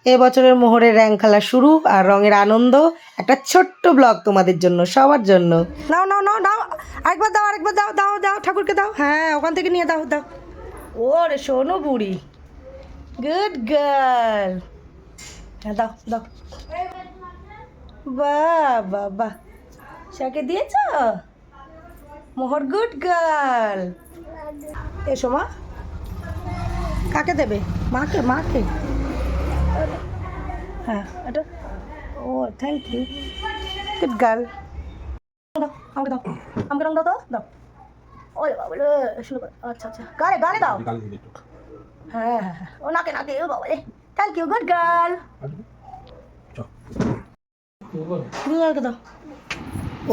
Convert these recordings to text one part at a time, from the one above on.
এবছরের মোহরের রং খেলা শুরু আর রঙের আনন্দ। একটা ছোট্ট ব্লগ তোমাদের জন্য, সবার জন্য। নাও নাও নাও নাও, আরেকবার দাও, আরেকবার দাও, দাও দাও, ঠাকুরকে দাও। হ্যাঁ, ওখান থেকে নিয়ে দাও, দাও। ওরে শোনো বুড়ি, গুড গার্ল। হ্যাঁ, দাও দাও। বাহ বাহ বাহ, শাকে দিয়েছ মোহর, গুড গার্ল। এসো মা, কাকে দেবে? মাকে, মাকে। হ্যাঁ, এটা, ও থ্যাংক ইউ, গুড গার্ল। দাও, আমাকে দাও, আমাকে রং দাও তো, দাও। ওরে বাবা রে, শুরু করো। আচ্ছা আচ্ছা, গালে গালে দাও। হ্যাঁ হ্যাঁ হ্যাঁ, ও নাকে নাকে, ও বাবা রে, থ্যাংক ইউ, গুড গার্ল। দাও।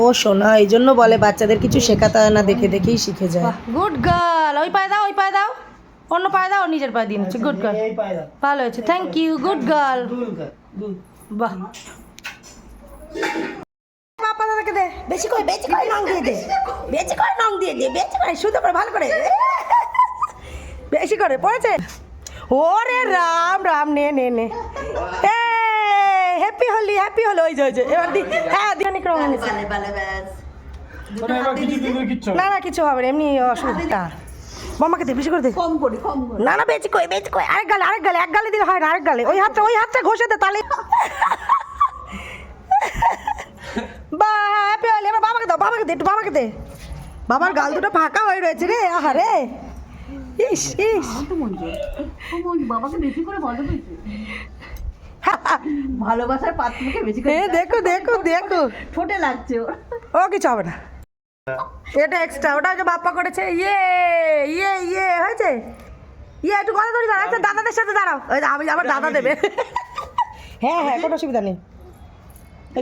ও শোনা, এই জন্য বলে বাচ্চাদের কিছু শেখাতে হয় না, দেখে দেখেই শিখে যায়। Good girl. ওই পায়ে দাও, ওই পায়ে দাও, অন্য পায়ে দাও, নিজের পায়ে দিয়ে নিচ্ছে। গুড গার্ল, ভালো হয়েছে, থ্যাংক ইউ, গুড গার্ল। বাহ, বাবা দাদাকে দে, বেশি করে রং দিয়ে দে, বেশি করে রং দিয়ে দে, বেশি করে, সুন্দর করে, ভালো করে, বেশি করে পড়েছে। ওরে রাম রাম, নে নে নে, হ্যাপি হোলি, হ্যাপি হোলি। ওই যে ওই যে, এবার দি, হ্যাঁ দি, অনেক রং এনেছে। না না, কিছু হবে না, এমনি অসুবিধা। মামাকে দে, বেশি করে দে, কম করে, কম করে। না না, বেশি করে, বেশি করে, আরেক গালে, আরেক গালে, এক গালে দিলে হয় না, আরেক গালে, ওই হাতটা ঘষে দে তাহলে। বা হ্যাপি হোলি। এবার বাবাকে দাও, বাবাকে দে, একটু বাবাকে দে। বাবার গাল দুটো ফাঁকা হয়ে রয়েছে রে, আহারে, ইস ইস। বাবাকে বেশি করে মজা পেয়েছে, ভালোবাসার পাত্রকে বেশি করে। দেখো দেখো দেখো, ঠোঁটে লাগছে ওর। ও কিছু হবে না, এটা এক্সট্রা, ওটা যে বাপ্পা করেছে। ইয়ে ইয়ে ইয়ে হয়েছে, ইয়ে একটু কথা ধরে দাঁড়াও, একটা দাদাদের সাথে দাঁড়াও। ওই আমি আবার দাদা দেবে। হ্যাঁ হ্যাঁ, কোনো অসুবিধা নেই।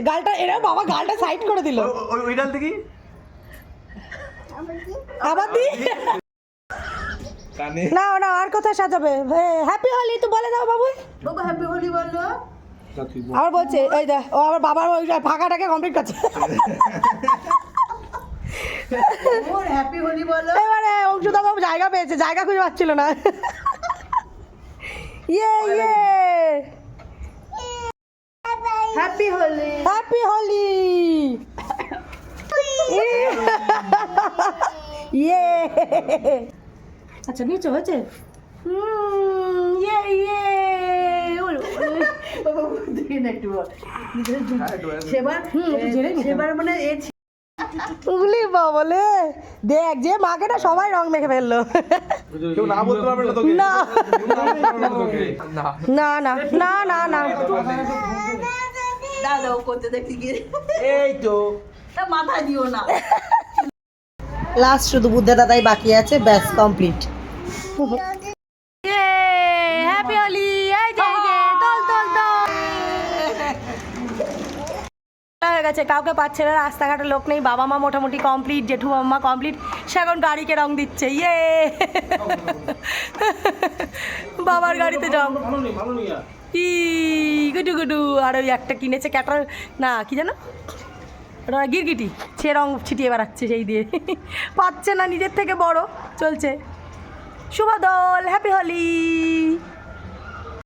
গালটা এরা, বাবা গালটা সাইড করে দিল। ওই ডাল দেখি, আবার দি। না না, আর কোথায় সাজাবে? হ্যাপি হোলি তো বলে দাও বাবু। বাবা হ্যাপি হোলি বলো। আবার বলছে, এই দেখ, ও আবার বাবার ওই ফাঁকাটাকে কমপ্লিট করছে। ওর হ্যাপি হোলি বলো। এবারে অংশুদা বাবু জায়গা পেয়েছে, জায়গা খুঁজে পাচ্ছিল না। ইয়ে ইয়ে, হ্যাপি হোলি, হ্যাপি হোলি। ইয়ে, আচ্ছা নিচে হয়েছে। ইয়ে ইয়ে, একটু বল। সেবার সেবার মানে উগলি বলে, দেখ যে মাকে না সবাই রং মেখে ফেললো। কেউ না বলতে পারবে না তোকে, না না না না না না, দাদা ও করতে দেখি গিয়ে, এই তো তা মাথা দিও না। লাস্ট শুধু বুদ্ধা দাদাই বাকি আছে, ব্যাস কমপ্লিট। হ্যাপি হোলি। এই যে এই যে, দল দল দল হয়ে গেছে, কাউকে পাচ্ছে না, রাস্তাঘাটে লোক নেই। বাবা মা মোটামুটি কমপ্লিট, জেঠু মাম্মা কমপ্লিট, সে এখন গাড়িকে রং দিচ্ছে। ইয়ে, বাবার গাড়িতে রং, ই গুডু গুডু। আর ওই একটা কিনেছে ক্যাটার, না কি জানো, ওটা গিরগিটি, সে রং ছিটিয়ে বেড়াচ্ছে সেই দিয়ে, পাচ্ছে না, নিজের থেকে বড় চলছে। শুভ দোল, হ্যাপি হোলি।